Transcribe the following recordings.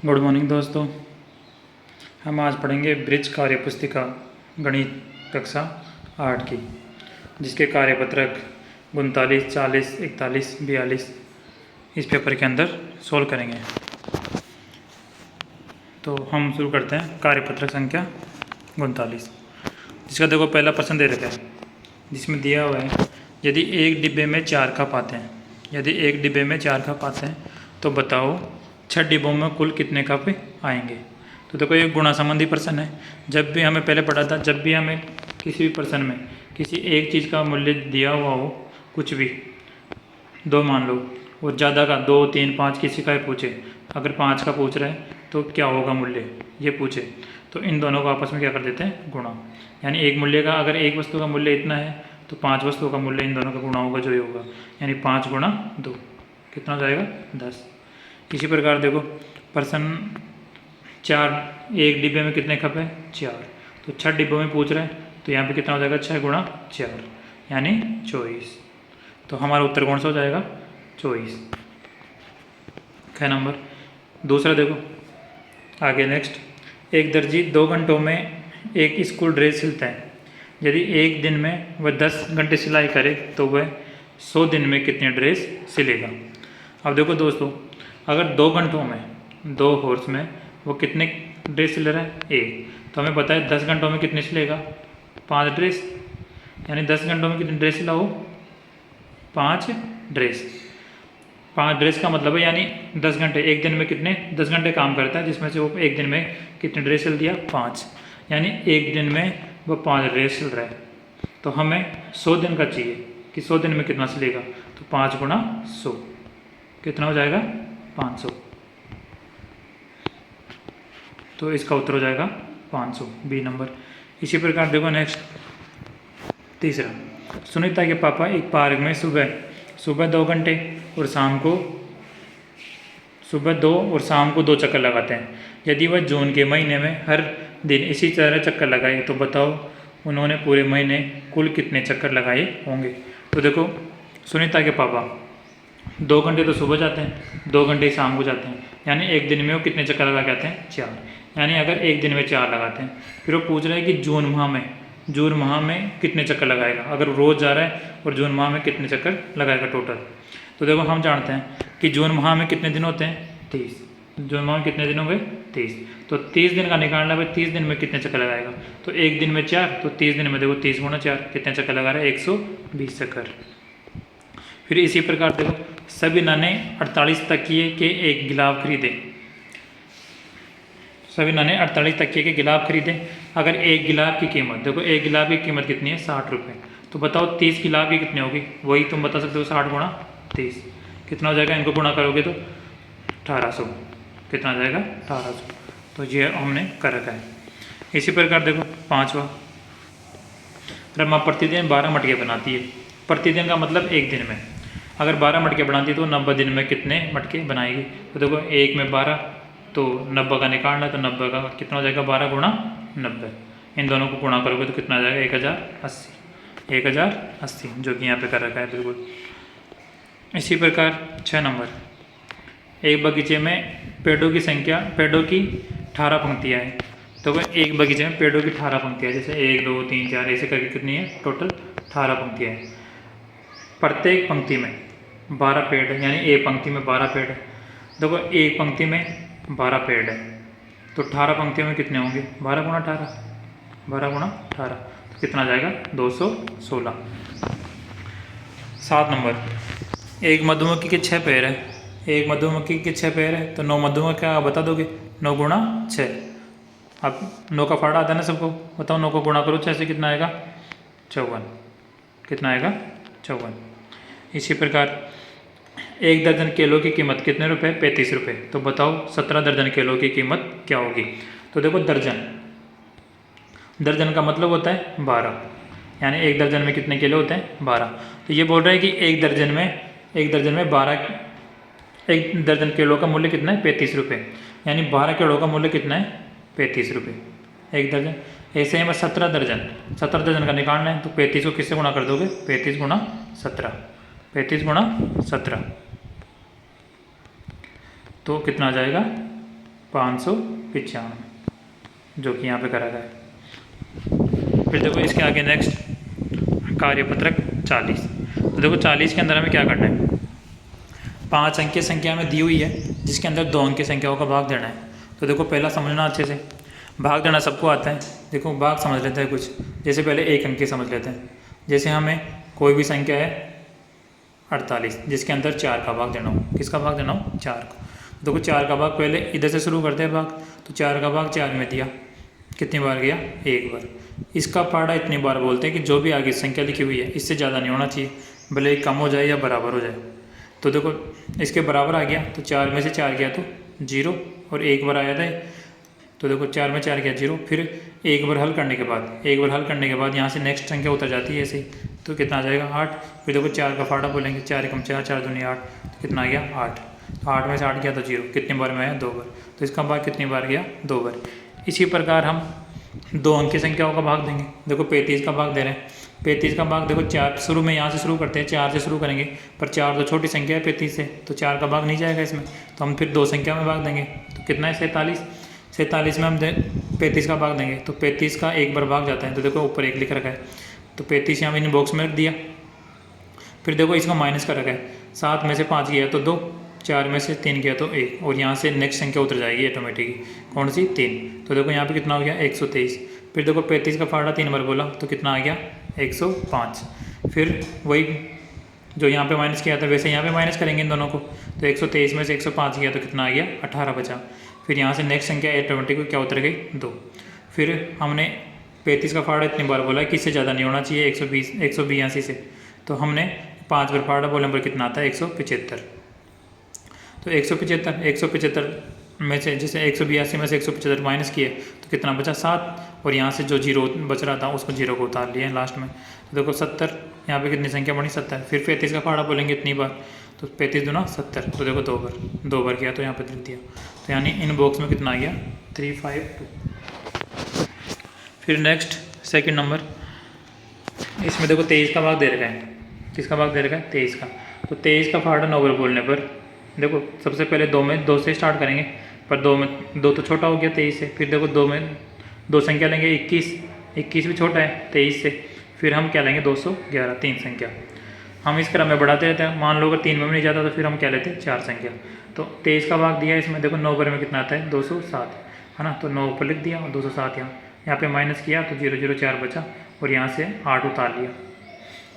Good morning दोस्तों। हम आज पढ़ेंगे ब्रिज कार्य पुस्तिका गणित कक्षा 8 की, जिसके कार्यपत्रक 39, 40, 41, 42 इस पेपर के अंदर सोल्व करेंगे। तो हम शुरू करते हैं कार्यपत्रक संख्या 39, जिसका देखो पहला प्रश्न दे रखा है, जिसमें दिया हुआ है यदि एक डिब्बे में 4 कप आते हैं, यदि एक डिब्बे में 4 कप आते हैं तो बताओ 6 डिब्बों में कुल कितने कप आएंगे। तो देखो ये गुणा संबंधी प्रश्न है। जब भी हमें पहले पढ़ा था, जब भी हमें किसी भी प्रश्न में किसी एक चीज़ का मूल्य दिया हुआ हो, कुछ भी दो मान लो और ज़्यादा का 2, 3, 5 किसी का पूछे, अगर 5 का पूछ रहे हैं तो क्या होगा मूल्य ये पूछे, तो इन दोनों को आपस में क्या कर देते हैं, गुणा। यानी एक मूल्य का, अगर एक वस्तु का मूल्य इतना है तो 5 वस्तुओं का मूल्य इन दोनों का गुणा होगा, जो ये होगा। यानी 5 गुणा 2 कितना हो जाएगा, 10। इसी प्रकार देखो प्रश्न 4, एक डिब्बे में कितने कप है, 4, तो 6 डिब्बों में पूछ रहे हैं, तो यहाँ पे कितना हो जाएगा, 6 गुणा 4 यानी 24। तो हमारा उत्तर कौन सा हो जाएगा, 24। ख नंबर। दूसरा देखो आगे नेक्स्ट, एक दर्जी 2 घंटों में एक स्कूल ड्रेस सिलता है। यदि एक दिन में वह 10 घंटे सिलाई करे तो वह 100 दिन में कितने ड्रेस सिलेगा। अब देखो दोस्तों, अगर 2 घंटों में 2 हॉर्स में वो कितने ड्रेस सिल रहा है, एक, तो हमें पता है 10 घंटों में कितने सिलेगा, 5 ड्रेस। यानी 10 घंटों में कितने ड्रेस सिलाओ, 5 ड्रेस। 5 ड्रेस का मतलब है यानी 10 घंटे, एक दिन में कितने 10 घंटे काम करता है, जिसमें से वो एक दिन में कितने ड्रेस सिल दिया, 5। यानी एक दिन में वो 5 ड्रेस सिल रहा है। तो हमें 100 दिन का चाहिए कि 100 दिन में कितना सिलेगा, तो 5 गुणा 100 कितना हो जाएगा, 500। तो इसका उत्तर हो जाएगा 500, बी नंबर। इसी प्रकार देखो नेक्स्ट तीसरा, सुनीता के पापा एक पार्क में सुबह 2 घंटे और शाम को सुबह 2 और शाम को 2 चक्कर लगाते हैं। यदि वह जून के महीने में हर दिन इसी तरह चक्कर लगाए तो बताओ उन्होंने पूरे महीने कुल कितने चक्कर लगाए होंगे। तो देखो सुनीता के पापा 2 घंटे तो सुबह जाते हैं, 2 घंटे शाम को जाते हैं, यानी एक दिन में वो कितने चक्कर लगा के आते हैं, 4। यानी अगर एक दिन में 4 लगाते हैं, फिर वो पूछ रहे हैं कि जून माह में कितने चक्कर लगाएगा, अगर रोज़ जा रहा है और जून माह में कितने चक्कर लगाएगा टोटल। तो देखो हम जानते हैं कि जून माह में कितने दिन होते हैं, 30। जून माह में कितने दिन हो गए, 30। तो 30 दिन का निकालना है, 30 दिन में कितने चक्कर लगाएगा, तो एक दिन में 4, तो 30 दिन में देखो 30 गुणा 4 कितने चक्कर लगा रहा है, 120 चक्कर। फिर इसी प्रकार देखो सबीना ने 48 तकिए के एक गिलाफ खरीदे। सबीना ने 48 तकिए के गिलाफ खरीदे। अगर एक गिलाफ की कीमत, देखो एक गिलाफ की कीमत कितनी है, 60 रुपये, तो बताओ 30 गिलाफ की कितनी होगी, वही तुम बता सकते हो, 60 गुणा 30 कितना हो जाएगा, इनको गुणा करोगे तो 1800 कितना आ जाएगा, 1800। तो ये हमने कर रखा है। इसी प्रकार देखो पाँचवा, रमा प्रतिदिन 12 मटके बनाती है। प्रतिदिन का मतलब एक दिन में, अगर 12 मटके बनाती है तो 90 दिन में कितने मटके बनाएगी। तो देखो एक में 12, तो 90 का निकालना है, तो 90 का कितना हो जाएगा, 12 गुणा 90। इन दोनों को गुणा करोगे तो कितना आ जाएगा, 1080, 1080 जो कि यहाँ पे कर रखा है बिल्कुल। इसी प्रकार 6 नंबर, एक बगीचे में पेड़ों की 18 पंक्तियाँ हैं। तो वह एक बगीचे में पेड़ों की 18 पंक्तियाँ, जैसे 1, 2, 3, 4 ऐसे करके कितनी है, टोटल 18 पंक्तियाँ हैं। प्रत्येक पंक्ति में 12 पेड़ है, यानी एक पंक्ति में 12 पेड़ है। देखो एक पंक्ति में 12 पेड़ है, तो 18 पंक्तियों में कितने होंगे, 12 गुणा 18, 12 गुणा 18 तो कितना आ जाएगा, 216। 7 नंबर, एक मधुमक्खी के 6 पैर है। एक मधुमक्खी के 6 पैर है, तो 9 मधुमक्खियाँ बता दोगे, 9 गुणा 6। अब 9 का फाड़ा आता है ना सबको, बताओ 9 को गुणा करो 6 से कितना आएगा, 54 कितना आएगा, 54। इसी प्रकार एक दर्जन केलों की कीमत कितने रुपए, 35 रुपये, तो बताओ 17 दर्जन केलों की कीमत क्या होगी। तो देखो दर्जन का मतलब होता है 12, यानी एक दर्जन में कितने केले होते हैं, 12। तो ये बोल रहा है कि एक दर्जन में 12, एक दर्जन केलों का मूल्य कितना है, 35 रुपये, यानी 12 केलों का मूल्य कितना है, 35 रुपये एक दर्जन। ऐसे ही मैं 17 दर्जन का निकालना है, तो 35 को किससे गुणा कर दोगे, 35 गुणा 17, 35 गुणा 17 तो कितना आ जाएगा, 595 जो कि यहाँ पे करा गया है। फिर देखो इसके आगे नेक्स्ट कार्यपत्रक 40। तो देखो 40 के अंदर हमें क्या करना है, 5 अंक की संख्या में दी हुई है जिसके अंदर 2 अंक की संख्याओं का भाग देना है। तो देखो पहला समझना अच्छे से, भाग देना सबको आता है। देखो भाग समझ लेते हैं कुछ, जैसे पहले 1 अंक की समझ लेते हैं। जैसे हमें कोई भी संख्या है 48 जिसके अंदर 4 का भाग देना हो, किसका भाग देना हो, 4 का। देखो 4 का भाग पहले इधर से शुरू करते हैं भाग, तो 4 का भाग 4 में दिया, कितनी बार गया, 1 बार। इसका पाड़ा इतनी बार बोलते हैं कि जो भी आगे संख्या लिखी हुई है इससे ज़्यादा नहीं होना चाहिए, भले ही कम हो जाए या बराबर हो जाए। तो देखो इसके बराबर आ गया, तो 4 में से 4 गया तो 0 और 1 बार आया था, तो देखो 4 में 4 गया 0। फिर एक बार हल करने के बाद यहाँ से नेक्स्ट संख्या उतर जाती है ऐसे, तो कितना आ जाएगा, 8। फिर देखो 4 का फाड़ा बोलेंगे, 4 कम 4, 4 दूनी 8, तो कितना आ गया, 8। तो 8 में से 8 गया तो 0, कितनी बार में आया, 2 बार। तो इसका भाग कितनी बार गया, 2 बार। इसी प्रकार हम 2 अंक की संख्याओं का भाग देंगे। देखो 35 का भाग दे रहे हैं, 35 का भाग देखो 4 शुरू में यहाँ से शुरू करते हैं, 4 से शुरू करेंगे, पर 4 तो छोटी संख्या है 35 से, तो 4 का भाग नहीं जाएगा इसमें, तो हम फिर 2 संख्या में भाग देंगे। तो कितना है, 47। 47 में हम 35 का भाग देंगे, तो 35 का 1 बार भाग जाता है, तो देखो ऊपर 1 लिख रखा है, तो 35 यहाँ इन बॉक्स में रख दिया। फिर देखो इसका माइनस कर रखा है, 7 में से 5 गया तो 2, 4 में से 3 गया तो 1, और यहाँ से नेक्स्ट संख्या उतर जाएगी ऑटोमेटिकली, कौन सी, 3। तो देखो यहाँ पे कितना हो गया, 123। फिर देखो 35 का फाड़ा 3 बार बोला तो कितना आ गया, 105। फिर वही जो यहाँ पे माइनस किया था वैसे यहाँ पे माइनस करेंगे इन दोनों को, तो 123 में से 105 गया तो कितना आ गया, 18 बचा। फिर यहाँ से नेक्स्ट संख्या ऑटोमेटिकली क्या उतर गई, 2। फिर हमने 35 का फाड़ा इतनी बार बोला कि इससे ज़्यादा नहीं होना चाहिए 182 से, तो हमने 5 बार फाड़ा बोलने पर कितना आता है, 175। तो 175 में से जैसे 182 में से 175 माइनस किए तो कितना बचा, 7, और यहाँ से जो 0 बच रहा था उसको 0 को उतार लिया लास्ट में, तो देखो 70। यहाँ पे कितनी संख्या बनी, 70। फिर 35 का फाड़ा बोलेंगे इतनी बार, तो 35 दूना 70, तो देखो 2 बार किया तो यहाँ पे लिख दिया, तो यानी इन बॉक्स में कितना आ गया, 352। फिर नेक्स्ट सेकंड नंबर, इसमें देखो 23 का भाग दे रखा है, किसका भाग दे रखा है, 23 का। तो 23 का फाड़ा 9 बार बोलने पर देखो सबसे पहले 2 से स्टार्ट करेंगे, पर 2 तो छोटा हो गया 23 से। फिर देखो 2 संख्या लेंगे 21 भी छोटा है 23 से। फिर हम क्या लेंगे, 211, 3 संख्या। हम इस क्रम में बढ़ाते रहते हैं, मान लो अगर 3 में नहीं जाता तो फिर हम क्या लेते हैं, 4 संख्या। तो 23 का भाग दिया इसमें, देखो 9 बार में कितना आता है, 207, है ना, तो 9 ऊपर लिख दिया और 207 यहाँ पे माइनस किया तो 004 बचा, और यहाँ से 8 उतार लिया,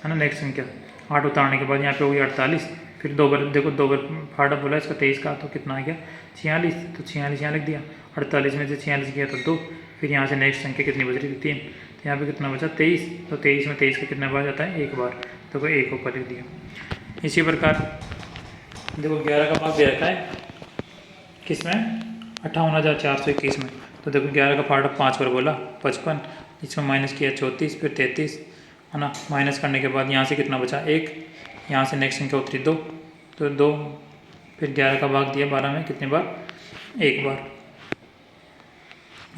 है ना। नेक्स्ट संख्या 8 उतारने के बाद यहाँ पे हो गया 48। फिर 2 बार देखो 2 बार फाड़ा बोला इसका 23 का, तो कितना आ गया, 46, तो 46 यहाँ लिख दिया। 48 में से 46 गया तो 2। फिर यहाँ से नेक्स्ट संख्या कितनी बच रही थी, 3, तो यहाँ पे कितना बचा, 23। तो 23 में 23 का कितना बार जाता है, 1 बार, तो कोई 1 ऊपर लिख दिया। इसी प्रकार देखो 11 का भाग दे रखा है किसमें, 58,421 में। तो देखो 11 का फाड़ा 5 बार बोला, 55, इसमें माइनस किया 34, फिर 33, है ना। माइनस करने के बाद यहाँ से कितना बचा, 1, यहाँ से नेक्स्ट संख्या उतरी 2, तो 2। फिर 11 का भाग दिया 12 में, कितनी बार, 1 बार।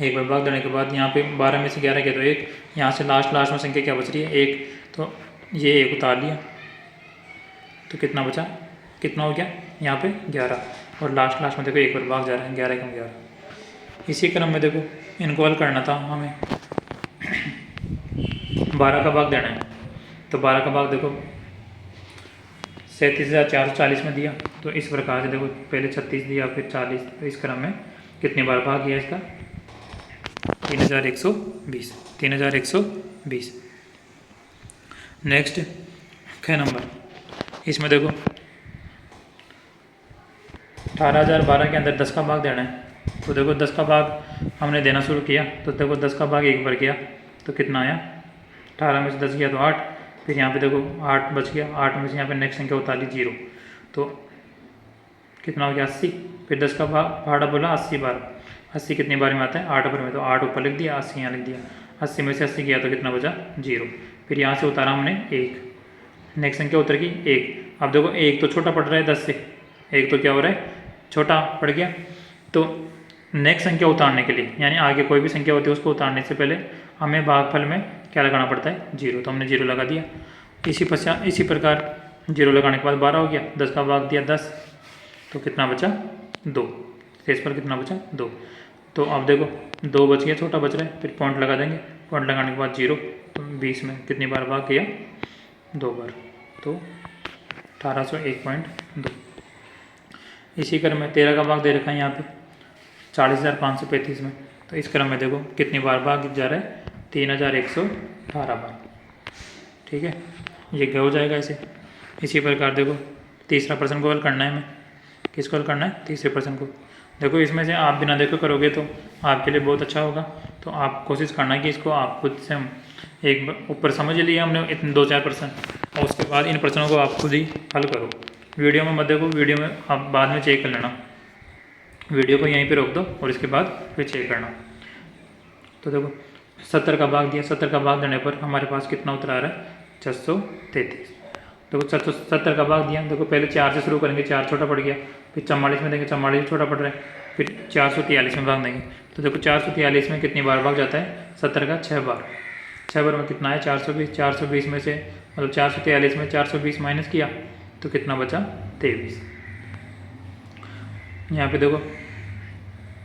1 बार भाग देने के बाद यहाँ पे 12 में से 11 किया तो 1, यहाँ से लास्ट में संख्या क्या बच रही है, 1, तो ये 1 उतार लिया, तो कितना बचा, कितना हो गया यहाँ पे 11, और लास्ट में देखो 1 बार भाग जा रहा है, 11 कम 11। इसी क्रम में देखो इनको हल करना था हमें, 12 का भाग देना है। तो 12 का भाग देखो 37,440 में दिया, तो इस प्रकार से देखो पहले 36 दिया फिर 40, तो इस क्रम में कितनी बार भाग गया इसका, 3120। नेक्स्ट 6 नंबर, इसमें देखो 18,012 के अंदर 10 का भाग देना है। तो देखो 10 का भाग हमने देना शुरू किया, तो देखो 10 का भाग 1 बार किया तो कितना आया, 18 में से 10 गया तो 8। फिर यहाँ पे देखो 8 बच गया, 8 में से यहाँ पे नेक्स्ट संख्या उतार ली 0, तो कितना हो गया, 80। फिर 10 का भाड़ा बोला 80 बार, 80 कितनी बार में आता है, 8 बार में, तो 8 ऊपर लिख दिया, 80 यहाँ लिख दिया। 80 में से 80 गया तो कितना बचा, 0। फिर यहाँ से उतारा हमने 1, नेक्स्ट संख्या उतर गई 1। अब देखो 1 तो छोटा पड़ रहा है 10 से, 1 तो क्या हो रहा है, छोटा पड़ गया। तो नेक्स्ट संख्या उतारने के लिए, यानी आगे कोई भी संख्या होती है उसको उतारने से पहले हमें भागफल में क्या लगाना पड़ता है, 0, तो हमने 0 लगा दिया। इसी प्रकार 0 लगाने के बाद 12 हो गया, 10 का भाग दिया 10, तो कितना बचा, 2। शेषफल कितना बचा 2। तो अब देखो 2 बच गया, छोटा बच रहा है, फिर पॉइंट लगा देंगे, पॉइंट लगाने के बाद 0। तो 20 में कितनी बार भाग किया 2 बार, तो 1801.2। इसी क्रम में 13 का भाग दे रखा है यहाँ पे 40,535 में। तो इस क्रम में देखो कितनी बार भाग जा रहा है 3,118 बार। ठीक है, ये क्या हो जाएगा इसे। इसी प्रकार देखो तीसरा प्रश्न को हल करना है हमें। किसको हल करना है, तीसरे प्रश्न को। देखो इसमें से आप बिना देखो करोगे तो आपके लिए बहुत अच्छा होगा। तो आप कोशिश करना कि इसको आप खुद से, हम एक ऊपर समझ लिया हमने इतने 2-4 प्रश्न, और उसके बाद इन प्रश्नों को आप खुद ही हल करो। वीडियो में मत देखो, वीडियो में आप बाद में चेक कर लेना, वीडियो को यहीं पे रोक दो और इसके बाद फिर चेक करना। तो देखो 70 का भाग दिया, 70 का भाग देने पर हमारे पास कितना उत्तर आ रहा है 633। देखो 70 का भाग दिया, देखो पहले 4 से शुरू करेंगे, 4 छोटा पड़ गया, फिर 44 में देंगे, 44 छोटा पड़ रहा है, फिर 443 में भाग देंगे। तो देखो 443 में कितनी बार भाग जाता है 70 का 6 बार। 6 बार में कितना है 420, 420 में से मतलब 443 में 420 माइनस किया तो कितना बचा 23। यहाँ पे देखो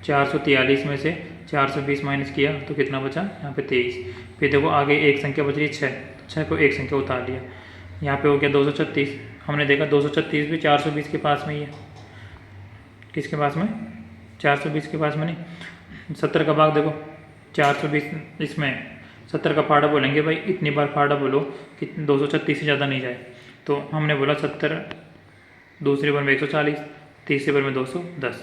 443 में से 420 माइनस किया तो कितना बचा यहाँ पे 23। फिर देखो आगे एक संख्या बच रही है 6, तो 6 को एक संख्या उतार लिया, यहाँ पे हो गया 236। हमने देखा 236 भी 420 के पास में ही है। किसके पास में 420 के पास में नहीं। 70 का भाग देखो 420, इसमें 70 का फाड़ा बोलेंगे भाई, इतनी बार फाड़ा बोलो कि 236 से ज़्यादा नहीं जाए। तो हमने बोला 70, दूसरे बार में 140, तीसरे बार में 210।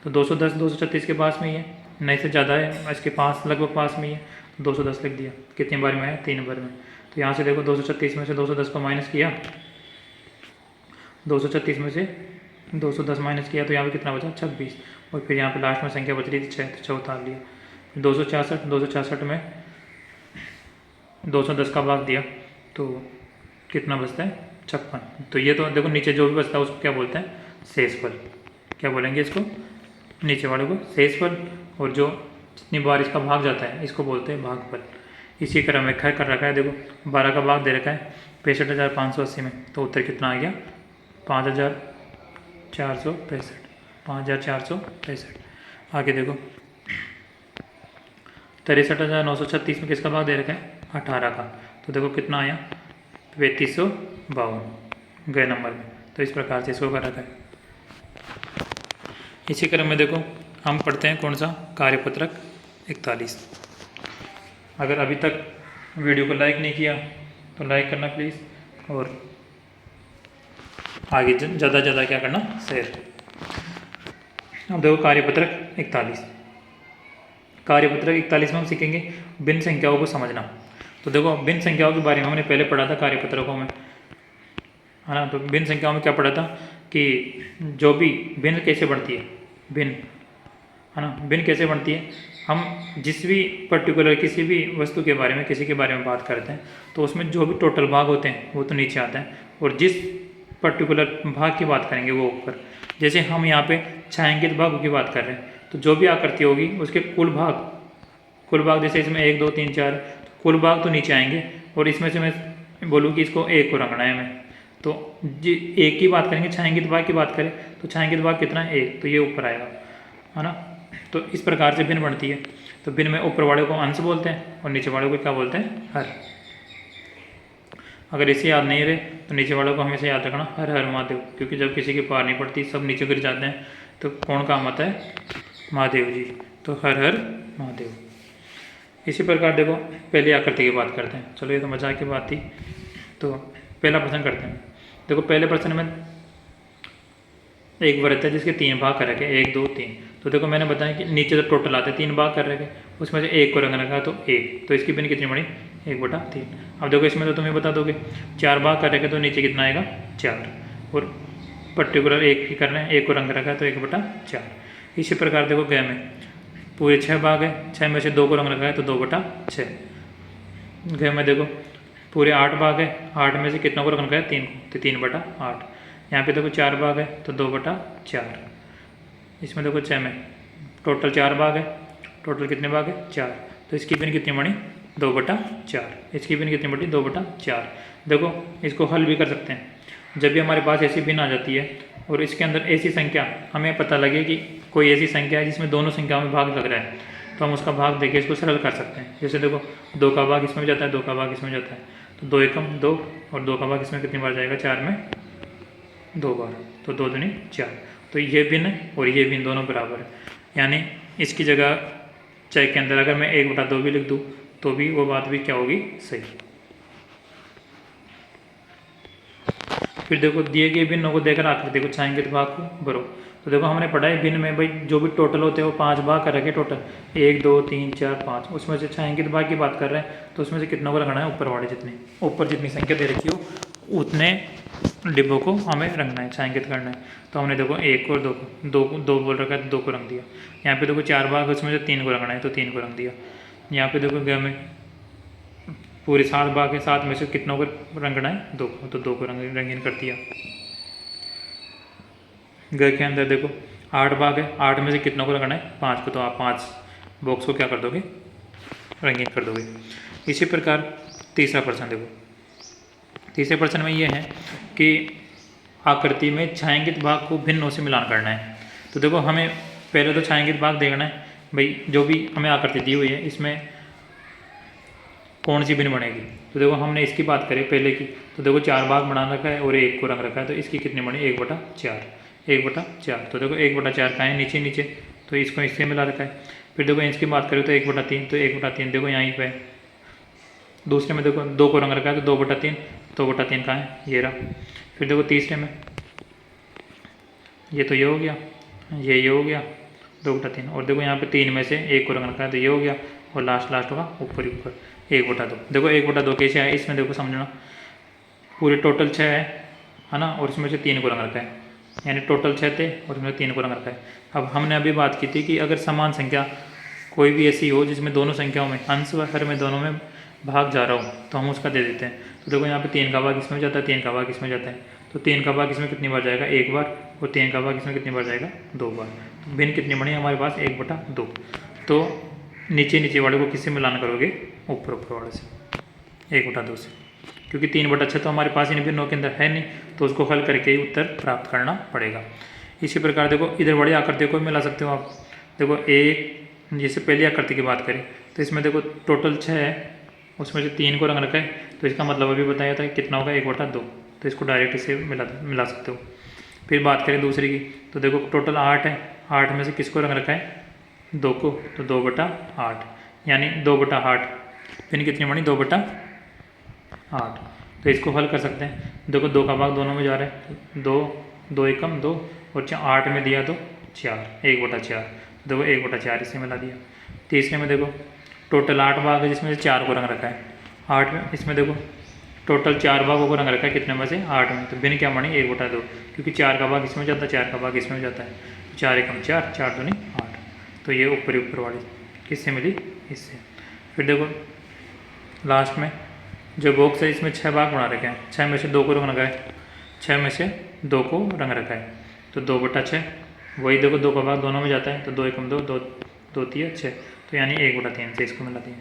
तो 210 236 के पास में ही है, नहीं से ज़्यादा है, इसके पास लगभग पास में ही है, 210 लिख दिया। कितनी बार में है 3 बार में। तो यहाँ से देखो 236 में से 210 को माइनस किया, 236 में से 210 माइनस किया तो यहाँ पे कितना बचा 26। और फिर यहाँ पे लास्ट में संख्या बच रही थी 6, तो 6 उतार लिया। 266 में 210 का भाग दिया तो कितना बचता है 56। तो ये तो देखो नीचे जो भी बचता है उसको क्या बोलते हैं शेषफल। क्या बोलेंगे इसको, नीचे वाले को शेषफल, और जो जितनी बार इसका भाग जाता है इसको बोलते हैं भागफल। इसी क्रम में खैर कर रखा है, देखो 12 का भाग दे रखा है 65,580 में। तो उत्तर कितना आ गया 5,465, 5,465। आगे देखो 63,936 में किसका भाग दे रखा है 18 का। तो देखो कितना आया 3552 गए नंबर में। तो इस प्रकार से इसको कर रखा है। इसी क्रम में देखो हम पढ़ते हैं कौन सा, कार्यपत्रक 41। अगर अभी तक वीडियो को लाइक नहीं किया तो लाइक करना प्लीज़, और आगे ज़्यादा ज़्यादा क्या करना शेयर। अब देखो कार्यपत्रक 41। कार्यपत्रक 41 में हम सीखेंगे भिन्न संख्याओं को समझना। तो देखो भिन्न संख्याओं के बारे में हमने पहले पढ़ा था कार्यपत्रकों में, है ना। तो भिन्न संख्याओं में क्या पढ़ा था कि जो भी भिन्न कैसे बनती है, भिन्न, है ना, भिन्न कैसे बनती है। हम जिस भी पर्टिकुलर किसी भी वस्तु के बारे में, किसी के बारे में बात करते हैं तो उसमें जो भी टोटल भाग होते हैं वो तो नीचे आते हैं, और जिस पर्टिकुलर भाग की बात करेंगे वो ऊपर। जैसे हम यहाँ पे छायांकित भागों की बात कर रहे हैं तो जो भी आकृति होगी उसके कुल भाग जैसे इसमें 1 2 3 4, कुल भाग तो नीचे आएंगे। और इसमें से मैं बोलूँ कि इसको 1 को रंगना है हमें, तो जी 1 की बात करेंगे। छायांकित भाग की बात करें तो छायांकित भाग कितना है 1, तो ये ऊपर आएगा, है ना। तो इस प्रकार से भिन्न बनती है। तो भिन्न में ऊपर वाले को अंश बोलते हैं और नीचे वाले को क्या बोलते हैं हर। अगर इसे याद नहीं रहे तो नीचे वालों को हमेशा याद रखना हर हर महादेव, क्योंकि जब किसी के पार नहीं पड़ती सब नीचे गिर जाते हैं तो कौन काम आता है महादेव जी। तो हर हर महादेव। इसी प्रकार देखो पहली आकृति की बात करते हैं। चलो ये तो मजाक की बात थी, तो पहला प्रश्न करते हैं। देखो पहले प्रश्न में एक वृत्त है जिसके 3 भाग कर रखे, 1 2 3। तो देखो मैंने बताया कि नीचे तो टोटल आते हैं 3 भाग कर रखे, उसमें से 1 को रंग रखा तो 1, तो इसकी भिन्न कितनी बनी 1/3। अब देखो इसमें तो तुम्हें बता दोगे 4 भाग कर रखे तो नीचे कितना आएगा 4, और पर्टिकुलर 1 की कर रहे हैं, 1 को रंग रखा है तो 1/4। इसी प्रकार देखो गय में पूरे 6 भाग है, 6 में से 2 को रंग रखा है तो 2/6। गय में देखो पूरे 8 भाग है, 8 में से कितना को रंग रखा है 3 को, तो 3/8। यहाँ पे देखो 4 भाग है तो 2/4। इसमें देखो 6 में टोटल 4 भाग है, टोटल कितने भाग है 4, तो इसकी भिन्न कितनी बनी 2/4। इसकी भिन्न कितनी बनी 2/4। देखो इसको हल भी कर सकते हैं। जब भी हमारे पास ऐसी भिन्न आ जाती है और इसके अंदर ऐसी संख्या हमें पता लगे कि कोई ऐसी संख्या है जिसमें दोनों संख्याओं में भाग लग रहा है, तो हम उसका भाग देके इसको सरल कर सकते हैं। जैसे देखो 2 का भाग इसमें भी जाता है, 2 का भाग इसमें जाता है, तो 2 एकम 2 और 2 का भाग इसमें कितनी बार जाएगा, 4 में 2 बार, तो 2 दूनी 4। तो ये भिन्न और ये भिन्न दोनों बराबर है, यानी इसकी जगह चेक के अंदर अगर मैं 1/2 भी लिख दूँ तो भी वो बात भी क्या होगी, सही। फिर देखो दिए गए भिन्नों को देकर आकृति को छाएंगे तो भाग को भरो। तो देखो हमने पढ़ा है भिन्न में भाई जो भी टोटल होते हैं वो 5 भाग कर रखे, टोटल 1 2 3 4 5, उसमें से छाएंगे तो भाग की बात कर रहे हैं, तो उसमें से कितनों को रखना है, ऊपर वाले जितने ऊपर जितनी संख्या दे रखी हो उतने डिब्बों को हमें रंगना है, छाएंकित करना है। तो हमने देखो 1 और 2 को दो बोल रखा है तो 2 को रंग दिया। यहाँ पे देखो 4 भाग उसमें से 3 को रंगना है तो 3 को रंग दिया। यहाँ पे देखो हमें पूरे 7 भाग है, 7 में से कितनों को रंगना है, 2 को, तो 2 को रंगीन कर दिया। घर के अंदर देखो 8 भाग है, 8 में से कितनों को रंगना है, 5 को, तो आप 5 बॉक्स को क्या कर दोगे, रंगीन कर दोगे। इसी प्रकार तीसरा प्रश्न देखो, तीसरे प्रश्न में ये है कि आकृति में छायांकित भाग को भिन्नों से मिलान करना है। तो देखो हमें पहले तो छायांकित भाग देखना है भाई, जो भी हमें आकृति दी हुई है इसमें कौन सी भिन्न बनेगी। तो देखो हमने इसकी बात करें पहले की, तो देखो 4 भाग बना रखा है और 1 को रंग रखा है, तो इसकी कितनी बनी, 1/4, 1/4। तो देखो 1/4 का है नीचे नीचे, तो इसको इससे मिला रखा है। फिर देखो इसकी बात करें तो 1/3, तो 1/3 देखो यहीं पे। दूसरे में देखो 2 को रंग रखा है तो 2/3, 2/3 का है, ये रहा। फिर देखो तीसरे में ये तो ये हो गया, ये हो गया 2/3, और देखो यहाँ पे 3 में से 1 को रंग रखा है तो ये हो गया, और लास्ट होगा ऊपर ही ऊपर 1/2। देखो 1/2 कैसे है, इसमें देखो समझना पूरे टोटल 6 है ना, और इसमें से 3 को रंग रखा है, यानी टोटल 6 थे और इसमें 3 को रंग रखा है। अब हमने अभी बात की थी कि अगर समान संख्या कोई भी ऐसी हो जिसमें दोनों संख्याओं में अंश व हर में दोनों में भाग जा रहा हो तो हम उसका दे देते हैं। तो देखो यहाँ पे 3 का भाग इसमें जाता है, 3 का भाग इसमें जाता है, तो 3 का भाग इसमें कितनी बार जाएगा, 1 बार, और 3 का भाग इसमें कितनी बार जाएगा, 2 बार। तो भिन्न कितनी बनी हमारे पास, 1/2। तो नीचे नीचे वाले को किससे मिलान करोगे, ऊपर ऊपर वाले से 1/2 से, क्योंकि 3/6 तो हमारे पास इन भिन्नों के अंदर है नहीं, तो उसको हल करके ही उत्तर प्राप्त करना पड़ेगा। इसी प्रकार देखो इधर बड़ी आकृति को मिला सकते हो आप। देखो एक जैसे पहली आकृति की बात करें तो इसमें देखो टोटल 6 है, उसमें से 3 को रंग रखा है, तो इसका मतलब अभी बताया था कितना होगा, 1/2। तो इसको डायरेक्ट इसे मिला सकते हो। फिर बात करें दूसरी की, तो देखो टोटल 8 है, 8 में से किसको रंग रखा है, 2 को, तो 2/8, यानी 2/8 फिर कितनी बनी, 2/8। तो इसको हल कर सकते हैं। देखो 2 का भाग दोनों में जा रहा है, 2 एकम 2 और 8 में दिया तो 4, 1/4। देखो 1/4 इसे मिला दिया। तीसरे में देखो टोटल 8 भाग है जिसमें से 4 को रंग रखा है, 8 में इसमें देखो टोटल 4 भागों को रंग रखा है, कितने में से, 8 में, तो भिन्न क्या बनी, 1/2, क्योंकि 4 का भाग इसमें जाता है, 4 का भाग इसमें जाता है, 4 एकम 4, 4 दूनी 8। तो ये ऊपर वाली किससे मिली, इससे। फिर देखो लास्ट में जो बॉक्स है इसमें 6 भाग बना रखे हैं, 6 में से 2 को रंग रखा है, 6 में से 2 को रंग रखा है, तो 2/6, वही देखो 2 का भाग दोनों में जाता है, तो 2 एकम 2, 2 3 6, तो यानी 1/3 से इसको मिला दिया।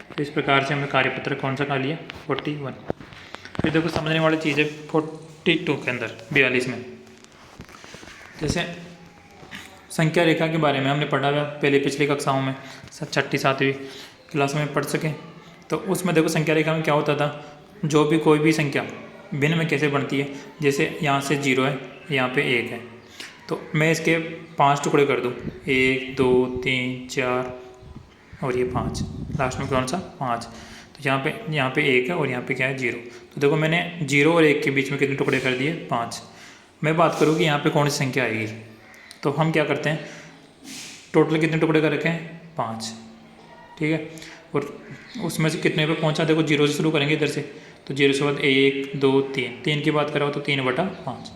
तो इस प्रकार से हमने कार्यपत्र कौन सा का लिया, 41। फिर देखो समझने वाली चीज़ है 42 के अंदर 42 में, जैसे संख्या रेखा के बारे में हमने पढ़ा हुआ पहले पिछली कक्षाओं में, 6ठी 7वीं क्लास में पढ़ सके। तो उसमें देखो संख्या रेखा में क्या होता था, जो भी कोई भी संख्या भिन्न में कैसे बनती है, जैसे यहाँ से 0 है, यहाँ पे 1 है, तो मैं इसके 5 टुकड़े कर दूँ, 1 2 3 4 और ये 5, लास्ट में कौन सा, 5। तो यहाँ पे 1 है और यहाँ पे क्या है, 0। तो देखो मैंने 0 और 1 के बीच में कितने टुकड़े कर दिए, 5। मैं बात करूँ कि यहाँ पे कौन सी संख्या आएगी, तो हम क्या करते हैं, टोटल कितने टुकड़े कर रखे हैं, 5, ठीक है, और उसमें से कितने पे पहुँचा, देखो 0 से शुरू करेंगे इधर से, तो 0 से बाद 1 2 3 की बात करो तो 3/5।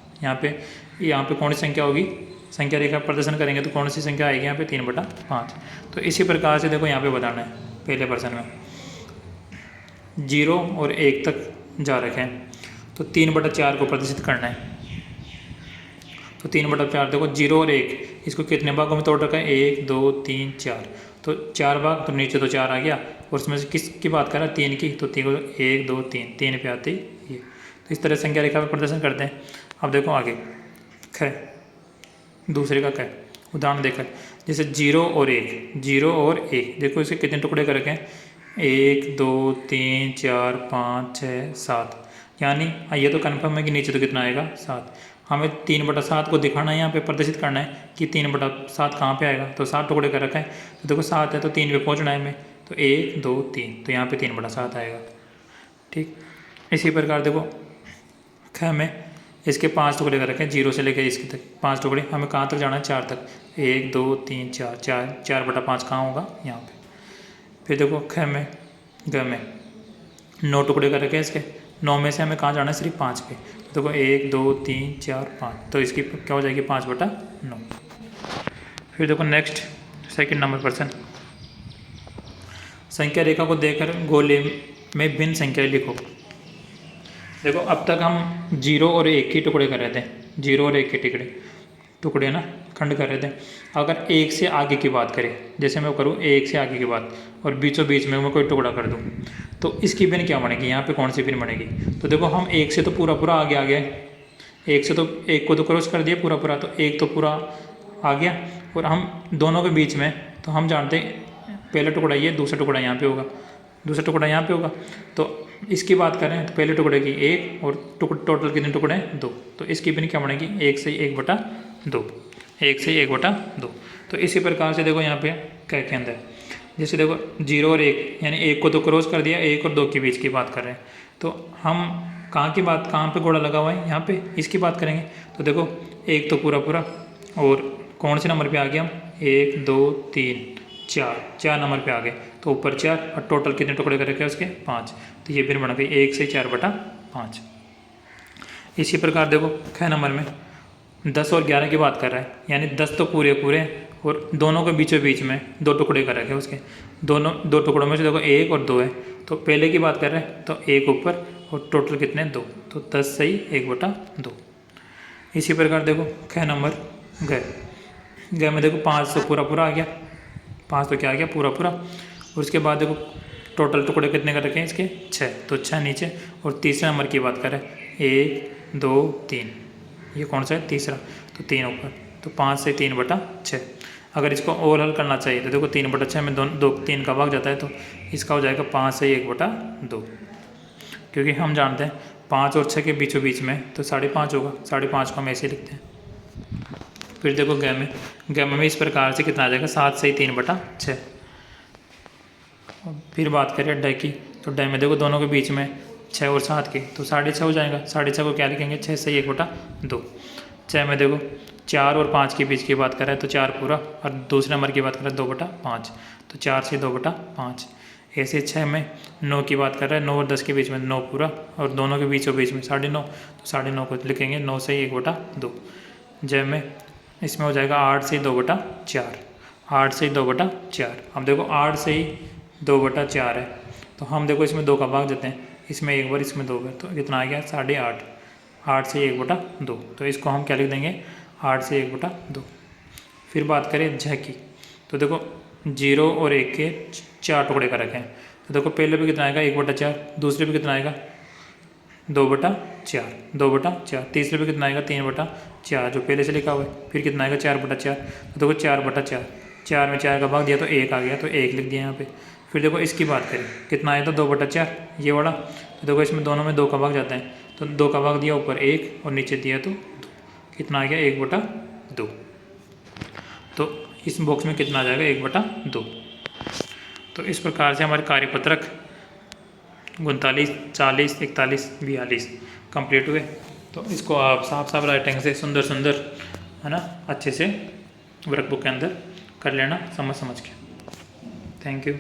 यहाँ पे कौन सी संख्या होगी, संख्या रेखा प्रदर्शन करेंगे तो कौन सी संख्या आएगी यहाँ पे, 3/5। तो इसी प्रकार से देखो यहाँ पे बताना है, पहले प्रश्न में 0 और 1 तक जा रखे हैं, तो 3/4 को प्रदर्शित करना है। तो 3/4 देखो 0 और 1 इसको कितने भागों में तोड़ रखा है, 1 2 3 4, तो 4 भाग, तो नीचे तो 4 आ गया, और उसमें से किसकी बात कर रहा है, 3 की, तो 1 2 3 पे आते ही ये। तो इस तरह संख्या रेखा में प्रदर्शन करते हैं। अब देखो आगे ख, दूसरे का क, उदाहरण देकर, जैसे 0 और 1, 0 और 1, देखो इसे कितने टुकड़े कर रखे हैं, 1 2 3 4 5 6 7, यानी ये तो कन्फर्म है कि नीचे तो कितना आएगा 7। हमें 3/7 को दिखाना है, यहाँ पे प्रदर्शित करना है कि 3/7 कहाँ पे आएगा, तो 7 टुकड़े कर रखा है, तो देखो 7 है तो 3 पे पहुँचना है हमें, तो 1 2 3, तो यहाँ पे 3/7 आएगा। ठीक, इसी प्रकार देखो ख में इसके 5 टुकड़े कर रखे हैं, 0 से लेकर इसके तक 5 टुकड़े, हमें कहाँ तक जाना है 4 तक, 1 2 3 4, 4/5 कहाँ होगा यहाँ पे। फिर देखो ख में ग में 9 टुकड़े कर रखे हैं इसके, 9 में से हमें कहाँ जाना है, सिर्फ 5 पे, तो देखो 1 2 3 4 5, तो इसकी क्या हो जाएगी 5/9। फिर देखो नेक्स्ट सेकंड नंबर प्रश्न, संख्या रेखा को देखकर गोले में भिन्न संख्याएं लिखो। देखो अब तक हम 0 और 1 के टुकड़े कर रहे थे, 0 और 1 के टुकड़े ना खंड कर रहे थे। अगर 1 से आगे की बात करें, जैसे मैं करूँ 1 से आगे की बात और बीचों बीच में मैं कोई टुकड़ा कर दूँ, तो इसकी पिन क्या बनेगी, यहाँ पे कौन सी पिन बनेगी। तो देखो हम 1 से तो पूरा आगे आ गया, 1 से तो 1 को तो क्रॉस कर दिया पूरा, तो 1 तो पूरा आ गया, और हम दोनों के बीच में तो हम जानते हैं पहला टुकड़ा ये, दूसरा टुकड़ा यहाँ पे होगा, दूसरा टुकड़ा यहाँ पे होगा। तो इसकी बात करें तो पहले टुकड़े की 1 और टोटल कितने टुकड़े हैं 2, तो इसकी पिन क्या बनेगी 1 से 1/2, 1 से 1/2। तो इसी प्रकार से देखो यहाँ पे क्या के अंदर, जैसे देखो 0 और 1, यानी 1 को तो क्रॉस कर दिया, 1 और 2 के बीच की बात कर रहे हैं, तो हम कहाँ की बात, कहाँ पे घोड़ा लगा हुआ है, यहाँ पे इसकी बात करेंगे। तो देखो 1 तो पूरा और कौन से नंबर पे आ गया हम, 1 2 3 4 नंबर पे आ गए, तो ऊपर 4 और टोटल कितने टुकड़े कर रखे हैं उसके 5, तो ये फिर बन गई 1 से 4/5। इसी प्रकार देखो ख नंबर में 10 और 11 की बात कर रहा है, यानी 10 तो पूरे और दोनों के बीचों बीच में 2 टुकड़े कर रखे हैं उसके, दोनों 2 टुकड़ों में से देखो 1 और 2 है, तो पहले की बात कर रहे हैं तो 1 ऊपर और टोटल कितने 2, तो 10 से 1/2। इसी प्रकार देखो ख नंबर ग में देखो 5 तो पूरा आ गया, 5 तो क्या आ गया पूरा, और उसके बाद देखो टोटल टुकड़े कितने कर रखे हैं इसके 6, तो 6 नीचे, और तीसरे नंबर की बात करें 1 2 3, ये कौन सा है तीसरा, तो 3 ऊपर, तो 5 से 3/6। अगर इसको और हल करना चाहिए तो देखो 3/6 में 3 का भाग जाता है, तो इसका हो जाएगा 5 से 1/2, क्योंकि हम जानते हैं 5 और 6 के बीचों बीच में तो 5.5 होगा, 5.5 को हम ऐसे लिखते हैं। फिर देखो ग में इस प्रकार से कितना आ जाएगा 7 से 3/6। फिर बात करें ड की, तो ड में देखो दोनों के बीच में 6 और 7 की, तो 6.5 हो जाएगा, 6.5 को क्या लिखेंगे 6 से 1/2। 6 में देखो 4 और 5 के बीच की बात करें तो 4 पूरा, और दूसरे नंबर की बात करें 2/5, तो 4 से 2/5। ऐसे 6 में 9 की बात कर रहे हैं, 9 और 10 के बीच में 9 पूरा, और दोनों के बीचों बीच में 9.5, तो 9.5 को लिखेंगे 9 से 1/2। ज में इसमें हो जाएगा 8 से 2/4, 8 से 2/4। अब देखो 8 से ही 2/4 है, तो हम देखो इसमें 2 का भाग देते हैं, इसमें 1 बार इसमें 2 बार, तो कितना आ गया 8.5, 8 से 1/2, तो इसको हम क्या लिख देंगे 8 से 1/2। फिर बात करें झ की, तो देखो 0 और 1 के 4 टुकड़े कर रखे हैं, तो देखो पहले पे कितना आएगा 1/4, दूसरे पे कितना आएगा 2/4, तीसरे पे कितना आएगा 3/4 जो पहले से लिखा हुआ है, फिर कितना आएगा 4/4, तो देखो 4/4, 4 में 4 का भाग दिया तो 1 आ गया, तो 1 लिख दिया यहाँ पे। फिर देखो इसकी बात करें कितना आया था 2/4 ये वाला, तो देखो इसमें दोनों में 2 का भाग जाता है, तो 2 का भाग दिया ऊपर 1 और नीचे दिया तो 2, कितना आ गया 1/2। तो इस बॉक्स में कितना आ जाएगा 1/2। तो इस प्रकार से हमारे कार्यपत्रक 39, 40, 41, 42 कंप्लीट हुए। तो इसको आप साफ राइटिंग से सुंदर है ना अच्छे से वर्कबुक के अंदर कर लेना समझ के। Thank you.